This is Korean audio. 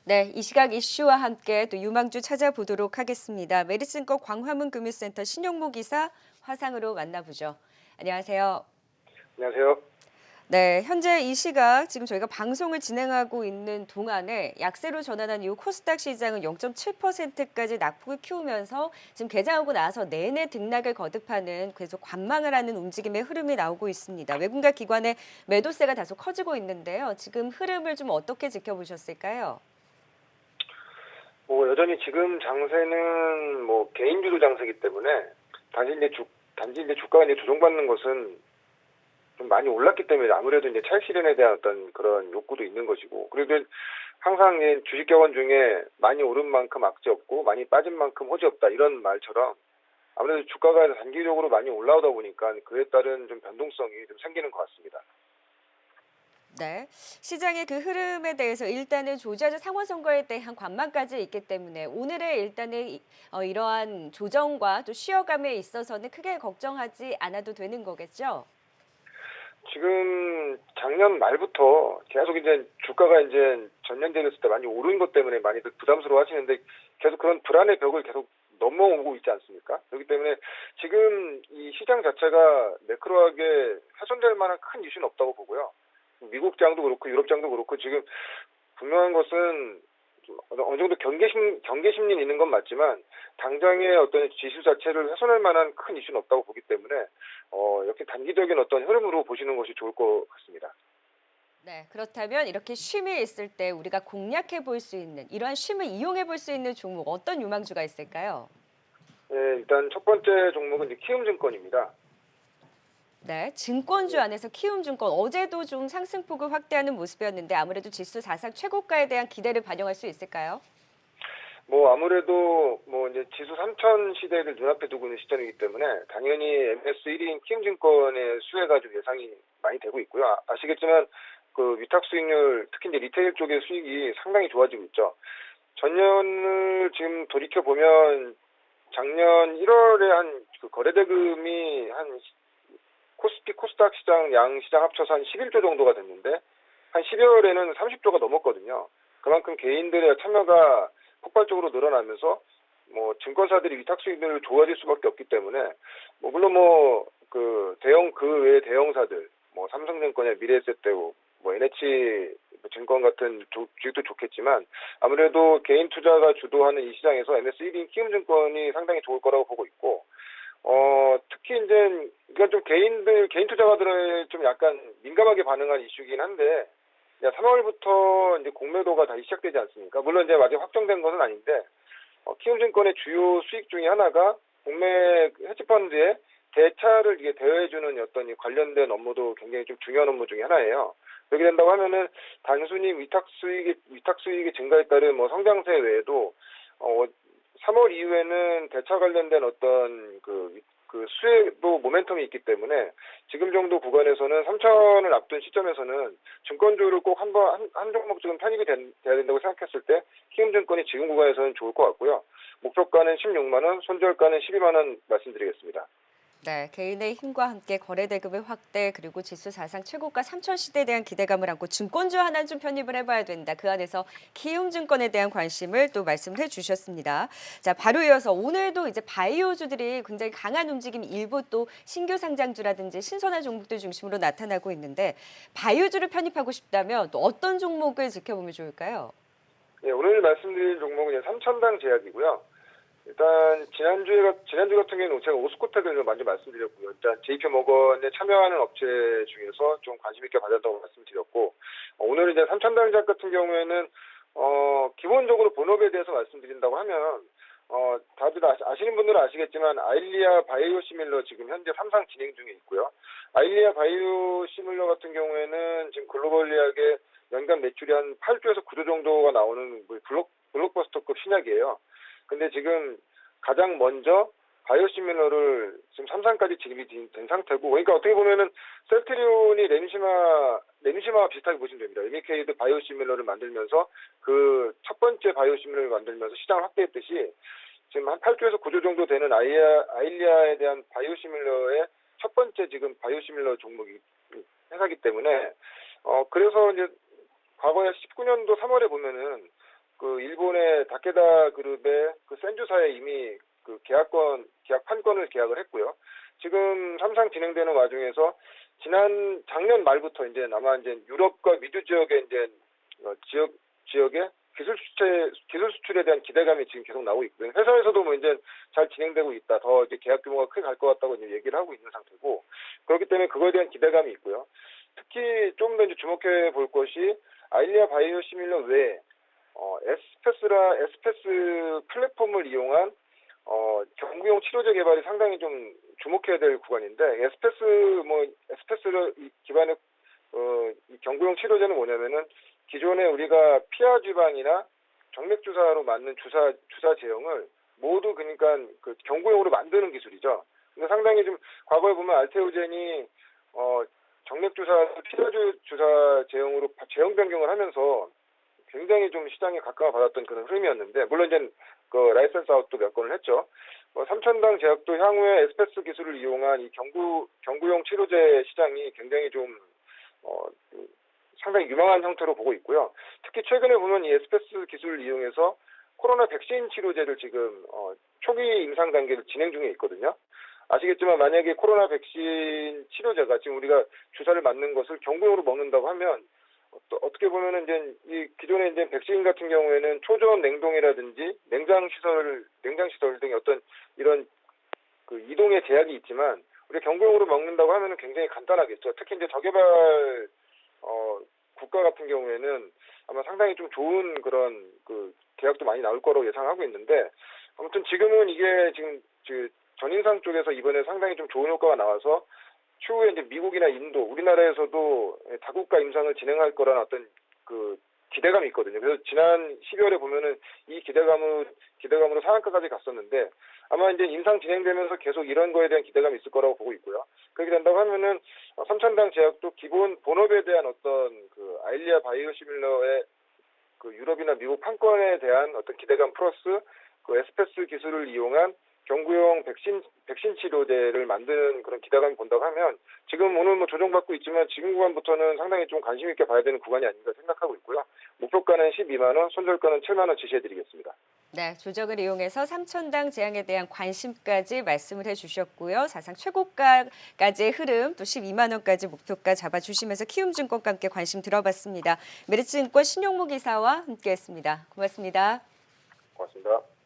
네, 이 시각 이슈와 함께 또 유망주 찾아보도록 하겠습니다. 메리츠증권 광화문 금융센터 신용무 기사 화상으로 만나보죠. 안녕하세요. 안녕하세요. 네, 현재 이 시각 지금 저희가 방송을 진행하고 있는 동안에 약세로 전환한 이후 코스닥 시장은 0.7%까지 낙폭을 키우면서 지금 개장하고 나서 내내 등락을 거듭하는 계속 관망을 하는 움직임의 흐름이 나오고 있습니다. 외국가 기관의 매도세가 다소 커지고 있는데요. 지금 흐름을 좀 어떻게 지켜보셨을까요? 여전히 지금 장세는 개인 주도 장세이기 때문에 단지 이제 주가가 이제 조정받는 것은 좀 많이 올랐기 때문에 아무래도 이제 차익 실현에 대한 어떤 그런 욕구도 있는 것이고, 그리고 항상 이제 주식 격언 중에 많이 오른 만큼 악재 없고 많이 빠진 만큼 호재 없다 이런 말처럼 아무래도 주가가 단기적으로 많이 올라오다 보니까 그에 따른 좀 변동성이 좀 생기는 것 같습니다. 네. 시장의 그 흐름에 대해서 일단은 조지아주 상원 선거에 대한 관망까지 있기 때문에 오늘의 일단은 이러한 조정과 또 쉬어감에 있어서는 크게 걱정하지 않아도 되는 거겠죠? 지금 작년 말부터 계속 이제 주가가 이제 전년 대비했을 때 많이 오른 것 때문에 많이들 부담스러워 하시는데 계속 그런 불안의 벽을 계속 넘어오고 있지 않습니까? 그렇기 때문에 지금 이 시장 자체가 매크로하게 훼손될 만한 큰 이슈는 없다고 보고요. 미국 장도 그렇고 유럽 장도 그렇고 지금 분명한 것은 좀 어느 정도 경계 심리는 있는 건 맞지만 당장의 어떤 지수 자체를 훼손할 만한 큰 이슈는 없다고 보기 때문에 이렇게 단기적인 어떤 흐름으로 보시는 것이 좋을 것 같습니다. 네. 그렇다면 이렇게 쉼이 있을 때 우리가 공략해 볼 수 있는 이러한 쉼을 이용해 볼 수 있는 종목 어떤 유망주가 있을까요? 네, 일단 첫 번째 종목은 이제 키움증권입니다. 네. 증권주 네, 안에서 키움증권 어제도 좀 상승폭을 확대하는 모습이었는데 아무래도 지수 사상 최고가에 대한 기대를 반영할 수 있을까요? 아무래도 이제 지수 3천 시대를 눈앞에 두고 있는 시점이기 때문에 당연히 MS 1위인 키움증권의 수혜가 좀 예상이 많이 되고 있고요. 아시겠지만 그 위탁 수익률, 특히 이제 리테일 쪽의 수익이 상당히 좋아지고 있죠. 전년을 지금 돌이켜 보면 작년 1월에 한 그 거래대금이 한 코스피 코스닥 시장 양 시장 합쳐서 한 11조 정도가 됐는데 한 12월에는 30조가 넘었거든요. 그만큼 개인들의 참여가 폭발적으로 늘어나면서 증권사들이 위탁 수익률이 좋아질 수밖에 없기 때문에 물론 그 외의 대형사들 삼성증권이나 미래에셋대우 NH 증권 같은 주식도 좋겠지만 아무래도 개인 투자가 주도하는 이 시장에서 MS1인 키움증권이 상당히 좋을 거라고 보고 있고 특히 이제 이건 좀 개인 투자가들의 좀 약간 민감하게 반응한 이슈긴 한데, 이제 3월부터 이제 공매도가 다시 시작되지 않습니까? 물론 이제 아직 확정된 것은 아닌데, 키움증권의 주요 수익 중에 하나가 공매 헤지펀드의 대차를 이게 대여해주는 어떤 이 관련된 업무도 굉장히 좀 중요한 업무 중에 하나예요. 그렇게 된다고 하면은 단순히 위탁 수익이 증가에 따른 성장세 외에도 3월 이후에는 대차 관련된 어떤 그 수혜도 모멘텀이 있기 때문에 지금 정도 구간에서는 3천을 앞둔 시점에서는 증권주를 꼭 한 종목쯤은 편입이 돼야 된다고 생각했을 때 키움증권이 지금 구간에서는 좋을 것 같고요. 목표가는 16만 원, 손절가는 12만 원 말씀드리겠습니다. 네, 개인의 힘과 함께 거래 대금의 확대 그리고 지수 사상 최고가 3천 시대에 대한 기대감을 안고 증권주 하나 좀 편입을 해봐야 된다. 그 안에서 키움증권에 대한 관심을 또 말씀을 해주셨습니다. 자, 바로 이어서 오늘도 이제 바이오주들이 굉장히 강한 움직임 일부 또 신규 상장주라든지 신선한 종목들 중심으로 나타나고 있는데 바이오주를 편입하고 싶다면 또 어떤 종목을 지켜보면 좋을까요? 네, 오늘 말씀드릴 종목은 3천당 제약이고요. 일단 지난주 같은 경우는 제가 오스코텍을 좀 먼저 말씀드렸고요. 일단 JP모건에 참여하는 업체 중에서 좀 관심 있게 받았다고 말씀드렸고, 오늘 이제 삼천당작 같은 경우에는 기본적으로 본업에 대해서 말씀드린다고 하면 다들 아시는 분들은 아시겠지만 아일리아 바이오시밀러 지금 현재 3상 진행 중에 있고요. 아일리아 바이오시밀러 같은 경우에는 지금 글로벌리하게 연간 매출이 한 8조에서 9조 정도가 나오는 블록버스터급 신약이에요. 근데 지금 가장 먼저 바이오시밀러를 지금 3상까지 진입이 된 상태고, 그러니까 어떻게 보면은 셀트리온이 레미시마와 비슷하게 보시면 됩니다. 에미케이드 바이오시밀러를 만들면서 그 첫 번째 바이오시밀러를 만들면서 시장을 확대했듯이 지금 한 8조에서 9조 정도 되는 아일리아에 대한 바이오시밀러의 첫 번째 지금 바이오시밀러 종목이 회사기 때문에 그래서 이제 과거에 19년도 3월에 보면은 그 일본의 다케다 그룹의 그 센주사에 이미 그 계약 판권을 계약을 했고요. 지금 삼상 진행되는 와중에서 작년 말부터 이제 아마 이제 유럽과 미주 지역의 이제 지역의 기술 수출에 대한 기대감이 지금 계속 나오고 있거든요. 회사에서도 뭐 이제 잘 진행되고 있다. 더 이제 계약 규모가 크게 갈 것 같다고 이제 얘기를 하고 있는 상태고, 그렇기 때문에 그거에 대한 기대감이 있고요. 특히 좀 더 이제 주목해 볼 것이 아일리아 바이오시밀러 외에 에스페스 플랫폼을 이용한 경구용 치료제 개발이 상당히 좀 주목해야 될 구간인데, 에스페스 기반의 이 경구용 치료제는 뭐냐면은 기존에 우리가 피하 주방이나 정맥 주사로 맞는 주사 제형을 모두 그러니까 그 경구용으로 만드는 기술이죠. 근데 상당히 좀 과거에 보면 알테오젠이 정맥 피하 주사 제형으로 제형 변경을 하면서 굉장히 좀 시장에 각광을 받았던 그런 흐름이었는데, 물론 이제 그 라이센스 아웃도 몇 건을 했죠. 삼천당 제약도 향후에 에스페스 기술을 이용한 이 경구용 치료제 시장이 굉장히 좀 상당히 유망한 형태로 보고 있고요. 특히 최근에 보면 이 에스페스 기술을 이용해서 코로나 백신 치료제를 지금 초기 임상 단계를 진행 중에 있거든요. 아시겠지만 만약에 코로나 백신 치료제가 지금 우리가 주사를 맞는 것을 경구용으로 먹는다고 하면 어떻게 보면은 이제 이 기존의 이제 백신 같은 경우에는 초저온 냉동이라든지 냉장 시설 등의 어떤 이런 그 이동의 제약이 있지만, 우리가 경구용으로 먹는다고 하면은 굉장히 간단하겠죠. 특히 이제 저개발 국가 같은 경우에는 아마 상당히 좀 좋은 그런 그 계약도 많이 나올 거라고 예상하고 있는데, 아무튼 지금은 이게 지금 전인상 쪽에서 이번에 상당히 좀 좋은 효과가 나와서 추후에 이제 미국이나 인도, 우리나라에서도 다국가 임상을 진행할 거라는 어떤 그 기대감이 있거든요. 그래서 지난 12월에 보면은 이 기대감으로 상한가까지 갔었는데, 아마 이제 임상 진행되면서 계속 이런 거에 대한 기대감이 있을 거라고 보고 있고요. 그렇게 된다고 하면은 삼천당 제약도 기본 본업에 대한 어떤 그 아일리아 바이오시밀러의 그 유럽이나 미국 판권에 대한 어떤 기대감 플러스 그 에스페스 기술을 이용한 경구용 백신 치료제를 만드는 그런 기대감이 본다고 하면, 지금 오늘 뭐 조정받고 있지만 지금 구간부터는 상당히 좀 관심 있게 봐야 되는 구간이 아닌가 생각하고 있고요. 목표가는 12만 원, 손절가는 7만 원 지시해드리겠습니다. 네, 조정을 이용해서 삼천당 제약에 대한 관심까지 말씀을 해주셨고요. 사상 최고가까지의 흐름, 또 12만 원까지 목표가 잡아주시면서 키움증권과 함께 관심 들어봤습니다. 메리츠증권 신용무 기사와 함께했습니다. 고맙습니다. 고맙습니다.